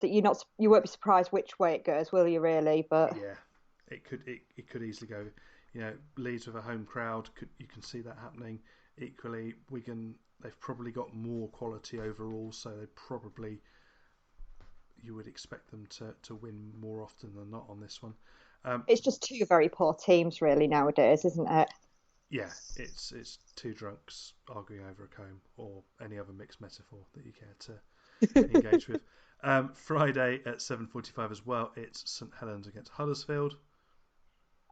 that you won't be surprised which way it goes, will you? Really, but Yeah, it could easily go. Leeds with a home crowd, you can see that happening. Equally, Wigan, they've probably got more quality overall, so they probably you would expect them to win more often than not on this one. Um, it's just two very poor teams, really, nowadays, isn't it? yeah, it's two drunks arguing over a comb or any other mixed metaphor that you care to engage with. Friday at 7:45 as well. It's St Helens against Huddersfield.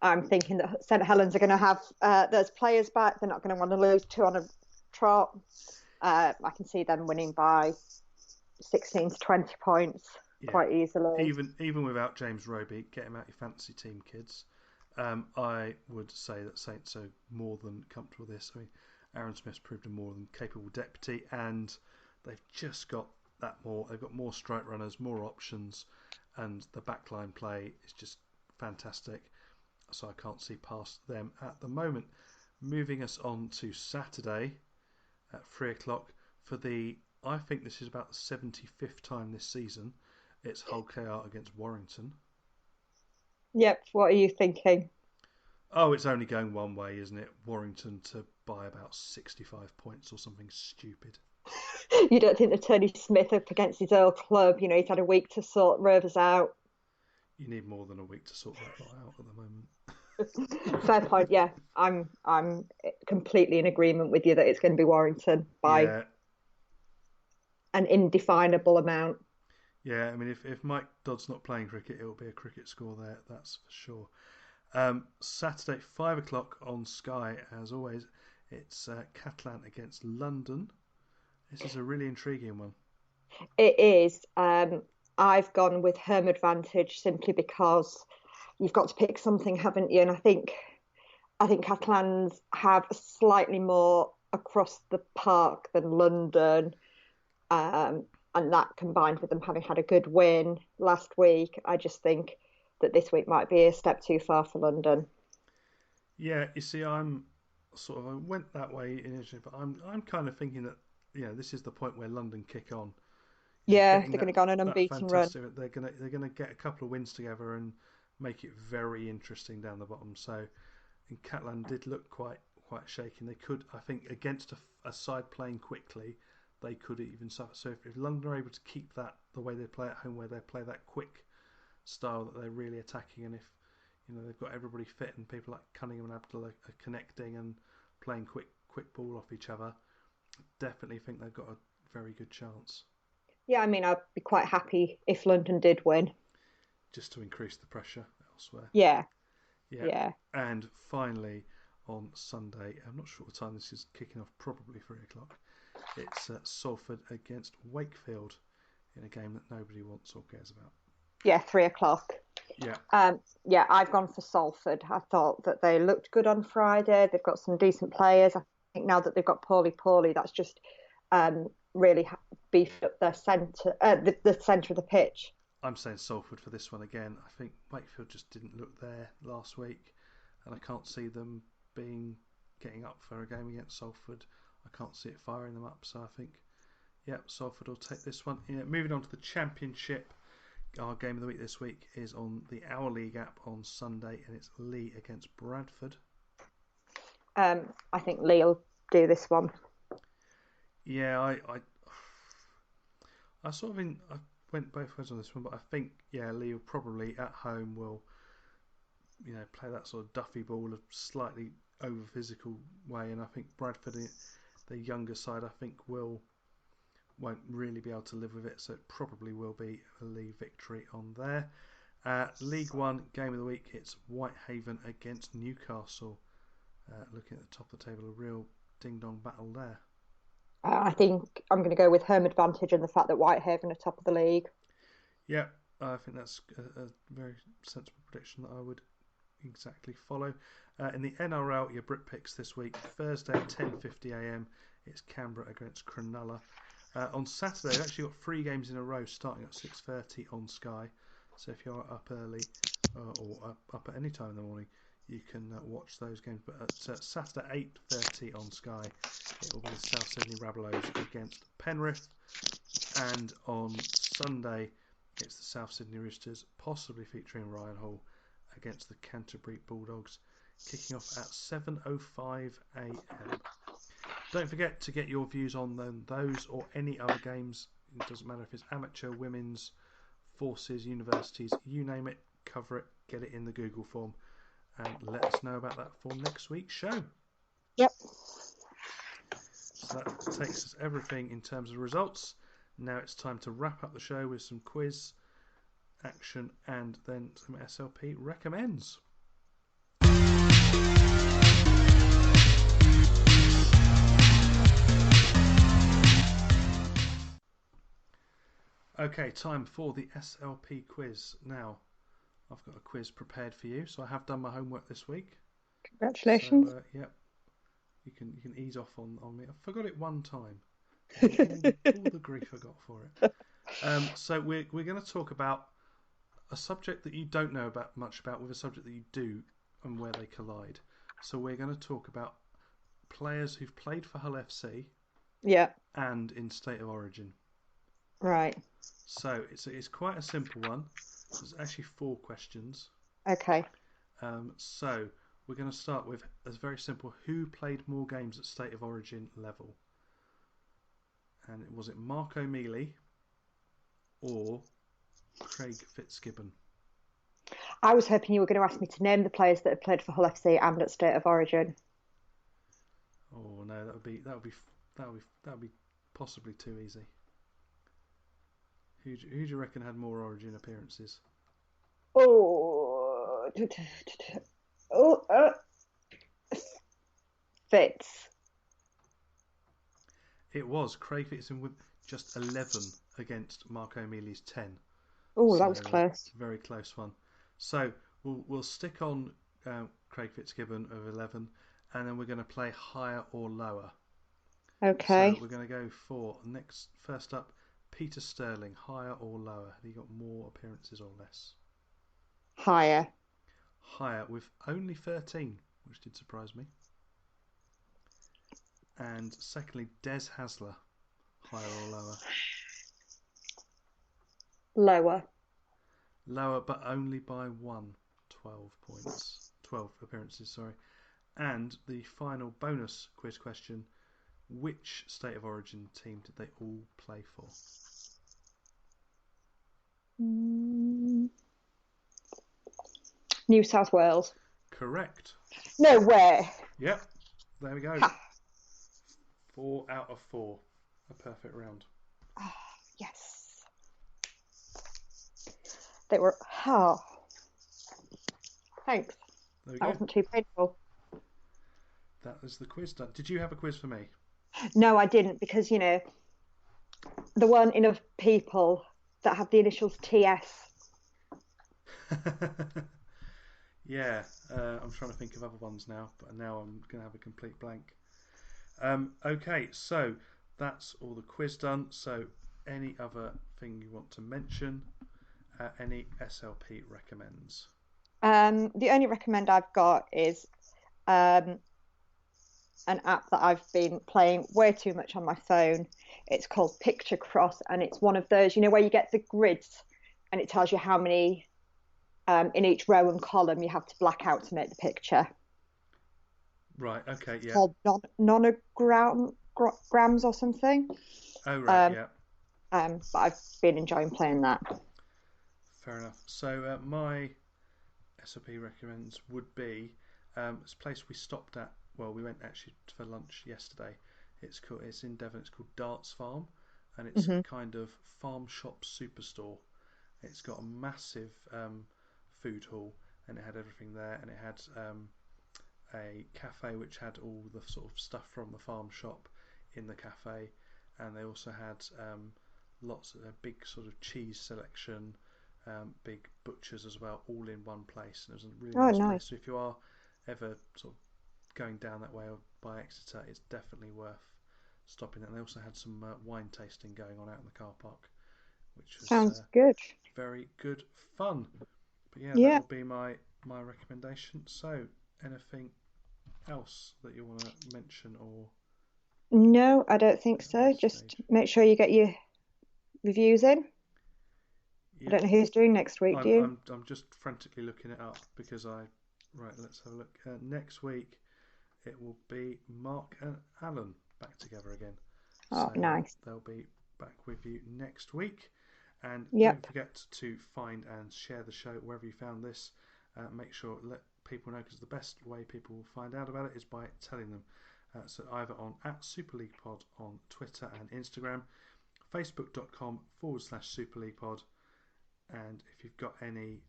I'm thinking that St Helens are going to have those players back. They're not going to want to lose two on a trot. I can see them winning by 16 to 20 points Yeah, quite easily. even without James Roby, get him out your fantasy team, kids. I would say that Saints are more than comfortable with this. I mean, Aaron Smith's proved a more than capable deputy, and they've just got that more. They've got more strike runners, more options, and the backline play is just fantastic. So I can't see past them at the moment. Moving us on to Saturday at 3 o'clock for the. I think this is about the 75th time this season. It's Hull KR against Warrington. Yep. What are you thinking? Oh, it's only going one way, isn't it? Warrington to buy about 65 points or something stupid. You don't think that Tony Smith up against his old club? You know, he's had a week to sort Rovers out. You need more than a week to sort that lot out at the moment. Fair point. Yeah, I'm completely in agreement with you that it's going to be Warrington by Yeah, an indefinable amount. yeah. I mean, if Mike Dodd's not playing cricket, it'll be a cricket score there. That's for sure. Saturday, 5 o'clock on Sky, as always. It's Catalan against London. This is a really intriguing one. It is. I've gone with home advantage simply because you've got to pick something, haven't you? And I think Catalans have slightly more across the park than London. And that combined with them having had a good win last week, I just think that this week might be a step too far for London. Yeah, you see, I went that way initially, but I'm kind of thinking that this is the point where London kick on. Yeah, Getting they're going to go on an that unbeaten run. fantastic. They're gonna get a couple of wins together and make it very interesting down the bottom. So, and Catalan did look quite shaky. They could, I think, against a side playing quickly, they could even suffer. So if London are able to keep that the way they play at home, where they play that quick style that they're really attacking, and if they've got everybody fit and people like Cunningham and Abdul are connecting and playing quick ball off each other, definitely think they've got a very good chance. Yeah, I mean, I'd be quite happy if London did win. Just to increase the pressure elsewhere. Yeah, Yeah, yeah. and finally on Sunday, I'm not sure what time this is kicking off. Probably 3 o'clock. It's Salford against Wakefield in a game that nobody wants or cares about. Yeah, 3 o'clock. Yeah, Yeah, I've gone for Salford. I thought that they looked good on Friday. They've got some decent players. I think now that they've got Paulie, that's just really beefed up their centre, the centre of the pitch. I'm saying Salford for this one again. I think Wakefield just didn't look there last week, and I can't see them being getting up for a game against Salford. I can't see it firing them up. So I think, yeah, Salford will take this one. Yeah, moving on to the Championship. Our game of the week this week is on the Our League app on Sunday, and it's Lee against Bradford. I think Lee will do this one. Yeah, I sort of I went both ways on this one, but I think Lee will probably at home will play that sort of duffy ball, a slightly over physical way, and I think Bradford, the younger side, I think won't really be able to live with it, so it probably will be a Lee victory on there. League One game of the week, it's Whitehaven against Newcastle. Looking at the top of the table, a real ding dong battle there. I think I'm going to go with home advantage and the fact that Whitehaven are top of the league. Yeah, I think that's a very sensible prediction that I would exactly follow. In the NRL, your Brit picks this week, Thursday at 10:50 a.m. It's Canberra against Cronulla. On Saturday, they've actually got 3 games in a row starting at 6:30 on Sky. So if you're up early or up at any time in the morning, you can watch those games. But at Saturday 8:30 on Sky, it will be the South Sydney Rabbitohs against Penrith. And on Sunday, It's the South Sydney Roosters, possibly featuring Ryan Hall, against the Canterbury Bulldogs, kicking off at 7:05 a.m. Don't forget to get your views on those or any other games. It doesn't matter if it's amateur, women's, forces, universities, you name it, cover it, get it in the Google form, and let us know about that for next week's show. Yep. So that takes us everything in terms of results. Now it's time to wrap up the show with some quiz action and then some SLP recommends. Okay, time for the SLP quiz. Now, I've got a quiz prepared for you, so I have done my homework this week. Congratulations. So, yep, you can ease off on me. I forgot it one time. All the grief I got for it. So we're going to talk about a subject that you don't know much about with a subject that you do and where they collide. So we're going to talk about players who've played for Hull FC. Yeah. And in State of Origin. Right. So it's quite a simple one. There's actually 4 questions. Okay. So we're going to start with a very simple: who played more games at State of Origin level? And was it Mark O'Mealy or Craig Fitzgibbon? I was hoping you were going to ask me to name the players that have played for Hull FC and at State of Origin. Oh no, that would be possibly too easy. Who do you reckon had more Origin appearances? Fitz. It was Craig Fitzgibbon with just 11 against Mark O'Mealy's 10. Oh, that was close. Very close one. So we'll stick on Craig Fitzgibbon of 11, and then we're going to play higher or lower. Okay. So we're going to go for first up, Peter Sterling, higher or lower? Have you got more appearances or less? Higher. Higher, with only 13, which did surprise me. And secondly, Des Hasler, higher or lower? Lower. Lower, but only by 1. 12 points. 12 appearances, sorry. And the final bonus quiz question: which State of Origin team did they all play for? New South Wales. Correct. No way. Yep. There we go. Ha. 4 out of 4. A perfect round. Oh, yes. They were... Oh. Thanks. That wasn't too painful. That is the quiz done. Did you have a quiz for me? No, I didn't, because, there weren't enough people that have the initials TS. Yeah, I'm trying to think of other ones now, but now I'm going to have a complete blank. Okay, so that's all the quiz done. So any other thing you want to mention? Any SLP recommends? The only recommend I've got is an app that I've been playing way too much on my phone. It's called Picture Cross, and it's one of those, where you get the grids and it tells you how many in each row and column you have to black out to make the picture. Right, okay, yeah. It's called nonograms or something. Oh, right, yeah. But I've been enjoying playing that. Fair enough. So my SLP recommends would be it's a place we stopped at. Well, we went actually for lunch yesterday. It's in Devon. It's called Darts Farm, and it's a kind of farm shop superstore. It's got a massive food hall, and it had everything there, and it had a cafe which had all the sort of stuff from the farm shop in the cafe, and they also had lots of a big sort of cheese selection, big butchers as well, all in one place. And it was a really nice place. So if you are ever sort of going down that way or by Exeter, it's definitely worth stopping. And they also had some wine tasting going on out in the car park, which was sounds good. Very good fun. But yeah, that would be my recommendation. So anything else that you want to mention? Or no, I don't think so. Just make sure you get your reviews in. I don't know who's doing next week, do you? I'm just frantically looking it up because right. Let's have a look. Next week it will be Mark and Alan back together again. Oh, So nice. they'll be back with you next week. And Yep. don't forget to find and share the show wherever you found this. Make sure let people know, because the best way people will find out about it is by telling them. So either on @SuperLeaguePod on Twitter and Instagram, facebook.com/SuperLeaguePod, and if you've got anything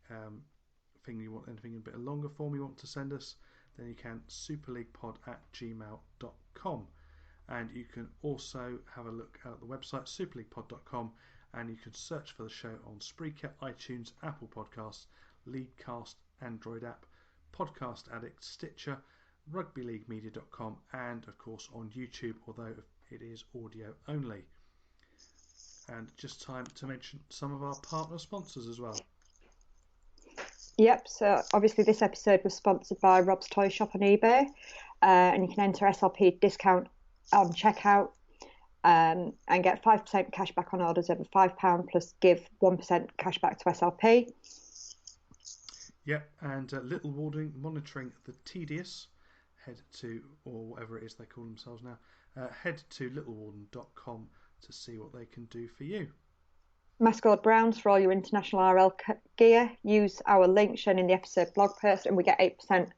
in a bit of longer form you want to send us, then you can superleaguepod@gmail.com. And you can also have a look at the website superleaguepod.com, and you can search for the show on Spreaker, iTunes, Apple Podcasts, Leaguecast, Android app, Podcast Addict, Stitcher, rugbyleaguemedia.com, and of course on YouTube, although it is audio only. And just time to mention some of our partner sponsors as well. Yep, so obviously this episode was sponsored by Rob's Toy Shop on eBay, and you can enter SLP discount on checkout and get 5% cash back on orders over £5, plus give 1% cash back to SLP. Yep, and Little Warding monitoring the tedious. Head to, or whatever it is they call themselves now, head to littlewarden.com to see what they can do for you. Mascot Browns for all your international RL gear. Use our link shown in the episode blog post and we get 8%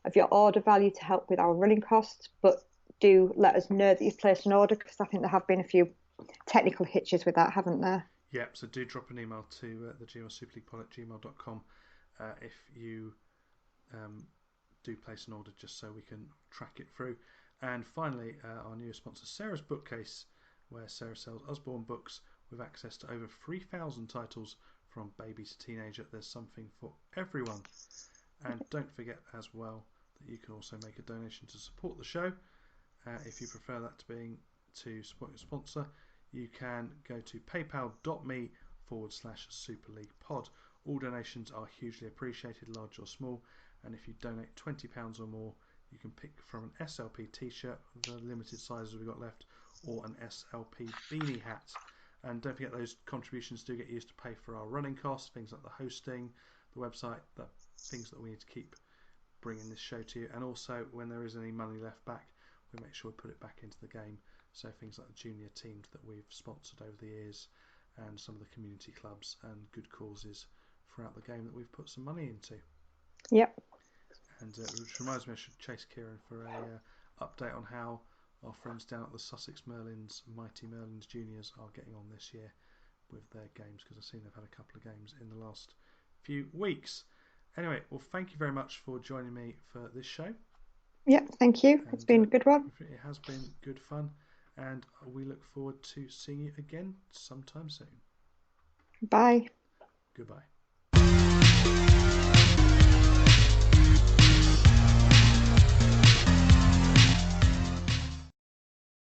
of your order value to help with our running costs. But do let us know that you've placed an order, because I think there have been a few technical hitches with that, haven't there? Yep, so do drop an email to the superleaguepod@gmail.com if you do place an order, just so we can track it through. And finally, our newest sponsor, Sarah's Bookcase, where Sarah sells Usborne books with access to over 3,000 titles from baby to teenager. There's something for everyone. And don't forget as well that you can also make a donation to support the show. If you prefer that to support your sponsor, you can go to paypal.me/SuperLeaguePod. All donations are hugely appreciated, large or small, and if you donate £20 or more, you can pick from an SLP t-shirt, the limited sizes we've got left, or an SLP beanie hat. And don't forget, those contributions do get used to pay for our running costs, things like the hosting, the website, the things that we need to keep bringing this show to you. And also, when there is any money left back, we make sure we put it back into the game. So things like the junior teams that we've sponsored over the years, and some of the community clubs and good causes throughout the game that we've put some money into. Yep. And which reminds me, I should chase Kieran for a update on how our friends down at the Sussex Merlins, Mighty Merlins Juniors, are getting on this year with their games, because I've seen they've had a couple of games in the last few weeks. Anyway, well, thank you very much for joining me for this show. Yep, thank you. It's been a good one. It has been good fun, and we look forward to seeing you again sometime soon. Bye. Goodbye.